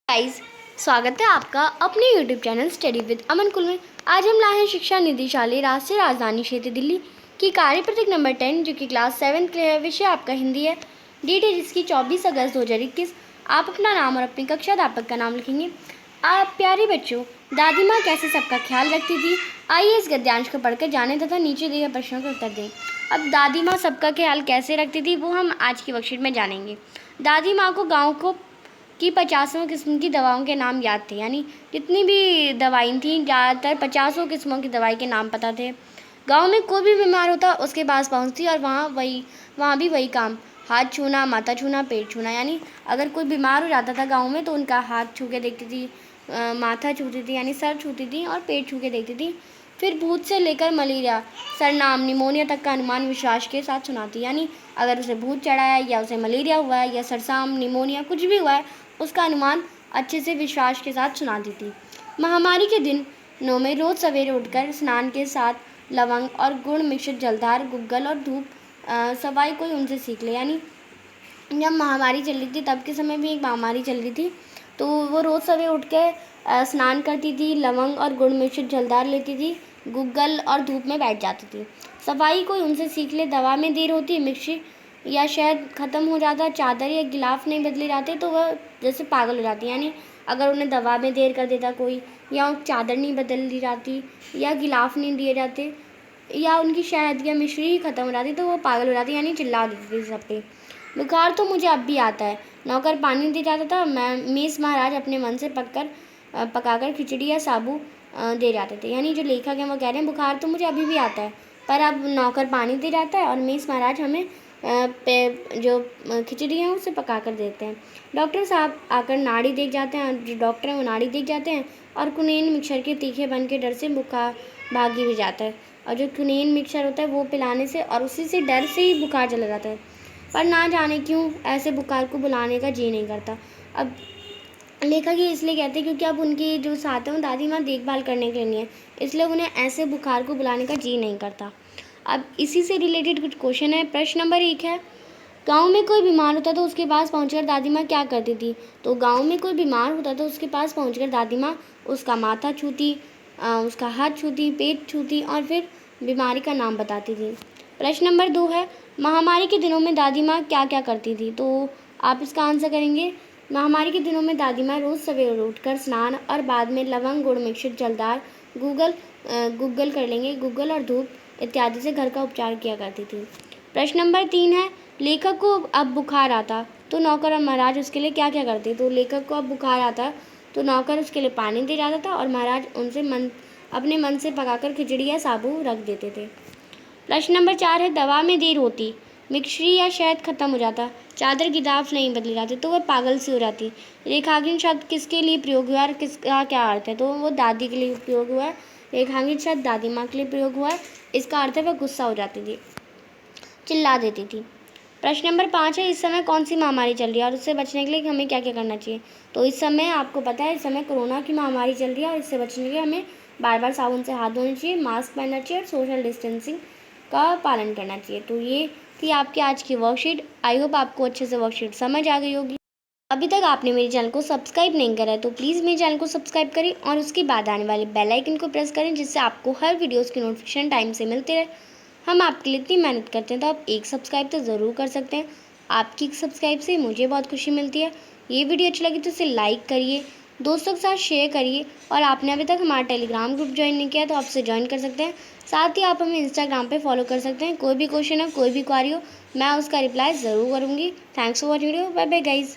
Guys, स्वागत है आपका अपने YouTube चैनल स्टडी विद अमन कुल में। आज हम लाए हैं शिक्षा निदेशालय राष्ट्रीय राजधानी क्षेत्र दिल्ली की कार्य पत्रिका नंबर 10 जो कि क्लास 7 के लिए है। विषय आपका हिंदी है। डेट है जिसकी 24 अगस्त 2021। आप अपना नाम और अपनी कक्षा अध्यापक का नाम लिखेंगे। आप प्यारे बच्चों, दादी माँ कैसे सबका ख्याल रखती थी, आइए इस गद्यांश को पढ़कर जाने तथा नीचे दिए प्रश्नों का उत्तर दें। अब दादी माँ सबका ख्याल कैसे रखती थी वो हम आज की वर्कशीट में जानेंगे। दादी माँ को गाँव की 50 किस्म की दवाओं के नाम याद थे, यानी जितनी भी दवाई थी ज़्यादातर 50 किस्मों की दवाई के नाम पता थे। गांव में कोई भी बीमार होता उसके पास पहुंचती और वहाँ भी वही काम, हाथ छूना, माथा छूना, पेट छूना। यानी अगर कोई बीमार हो जाता था गांव में तो उनका हाथ छू के देखती थी, माथा छूती थी यानी सर छूती थी और पेट छू के देखती थी। फिर भूत से लेकर मलेरिया, सरनाम, निमोनिया तक का अनुमान विश्वास के साथ सुनाती। यानी अगर उसे भूत चढ़ा है या उसे मलेरिया हुआ है या सरसाम, निमोनिया कुछ भी हुआ है उसका अनुमान अच्छे से विश्वास के साथ सुनाती थी। महामारी के दिनों में रोज़ सवेरे उठकर स्नान के साथ लवंग और गुड़ मिश्रित जलधार, गुग्गल और धूप सफाई कोई उनसे सीख ले। यानी जब महामारी चल रही थी तब के समय भी एक महामारी चल रही थी तो वो रोज़ सवेरे उठ के स्नान करती थी, लवंग और गुड़ मिश्रित जलधार लेती थी, गुग्गल और धूप में बैठ जाती थी। सफाई कोई उनसे सीख ले। दवा में देर होती, मिक्सी या शहद ख़त्म हो जाता, चादर या गिलाफ नहीं बदले जाते तो वह जैसे पागल हो जाती। यानी अगर उन्हें दवा में देर कर देता कोई, या चादर नहीं बदल दी जाती, या गिलाफ नहीं दिए जाते, या उनकी शहद या मिश्री ही ख़त्म हो जाती तो वो पागल हो जाती, यानी चिल्ला देती थी सब पे। बुखार तो मुझे अब भी आता है, नौकर पानी दे जाता था, मेस महाराज अपने मन से पकाकर खिचड़ी या साबू दे जाते थे। यानी जो लेखक हैं वो कह रहे हैं बुखार तो मुझे अभी भी आता है पर अब नौकर पानी दे जाता है और मेस महाराज हमें जो खिचड़ी है उसे पका कर देते हैं। डॉक्टर साहब आकर नाड़ी देख जाते हैं, जो डॉक्टर हैं वो नाड़ी देख जाते हैं और कुनेन मिक्सर के तीखे बन के डर से बुखार भागी भी जाता है। और जो कुनेन मिक्सर होता है वो पिलाने से और उसी से डर से ही बुखार चला जाता है। पर ना जाने क्यों ऐसे बुखार को बुलाने का जी नहीं करता। अब लेखक ये इसलिए कहते हैं क्योंकि अब उनकी जो साथ हैं दादी माँ देखभाल करने के लिए नहीं है, इसलिए उन्हें ऐसे बुखार को बुलाने का जी नहीं करता। अब इसी से रिलेटेड कुछ क्वेश्चन है। प्रश्न नंबर 1 है, गांव में कोई बीमार होता तो उसके पास पहुंचकर दादी माँ क्या करती थी। तो गांव में कोई बीमार होता तो उसके पास पहुंचकर दादी माँ उसका माथा छूती, उसका हाथ छूती, पेट छूती और फिर बीमारी का नाम बताती थी। प्रश्न नंबर 2 है, महामारी के दिनों में दादी माँ क्या क्या करती थी। तो आप इसका आंसर करेंगे, महामारी के दिनों में दादी माँ रोज़ सवेरे उठकर स्नान और बाद में लवंग, गुड़ मिश्रित जलदार, गुग्गल कर लेंगे, गुग्गल और धूप इत्यादि से घर का उपचार किया करती थी। प्रश्न नंबर 3 है, लेखक को अब बुखार आता तो नौकर और महाराज उसके लिए क्या क्या करते। तो लेखक को अब बुखार आता तो नौकर उसके लिए पानी दे जाता था और महाराज उनसे अपने मन से पकाकर खिचड़ी या साबू रख देते थे। प्रश्न नंबर 4 है, दवा में देर होती, मिक्सी या शहद खत्म हो जाता, चादर गिलाफ नहीं बदली जाती तो वह पागल सी हो जाती। रेखांकित शब्द किसके लिए प्रयोग हुआ और किसका क्या अर्थ है। तो वो दादी के लिए प्रयोग हुआ है। रेखांकित शब्द दादी माँ के लिए प्रयोग हुआ है। इसका अर्थ है वह गुस्सा हो जाती थी, चिल्ला देती थी। प्रश्न नंबर 5 है, इस समय कौन सी महामारी चल रही है और उससे बचने के लिए हमें क्या क्या करना चाहिए। तो इस समय आपको पता है इस समय कोरोना की महामारी चल रही है और इससे बचने के लिए हमें बार बार साबुन से हाथ धोने चाहिए, मास्क पहनना चाहिए और सोशल डिस्टेंसिंग का पालन करना चाहिए। तो ये थी आपकी आज की वर्कशीट। आई होप आपको अच्छे से वर्कशीट समझ आ गई होगी। अभी तक आपने मेरे चैनल को सब्सक्राइब नहीं करा है तो प्लीज़ मेरे चैनल को सब्सक्राइब करें और उसके बाद आने वाले बेल आइकन को प्रेस करें जिससे आपको हर वीडियोज़ की नोटिफिकेशन टाइम से मिलती रहे। हम आपके लिए इतनी मेहनत करते हैं तो आप एक सब्सक्राइब तो ज़रूर कर सकते हैं। आपकी एक सब्सक्राइब से मुझे बहुत खुशी मिलती है। ये वीडियो अच्छी लगी तो इसे लाइक करिए, दोस्तों के साथ शेयर करिए और आपने अभी तक हमारा टेलीग्राम ग्रुप ज्वाइन नहीं किया तो आप उसे ज्वाइन कर सकते हैं। साथ ही आप हमें इंस्टाग्राम पे फॉलो कर सकते हैं। कोई भी क्वेश्चन हो, कोई भी क्वारी हो, मैं उसका रिप्लाई ज़रूर करूँगी। Thanks for watching video. Bye bye guys.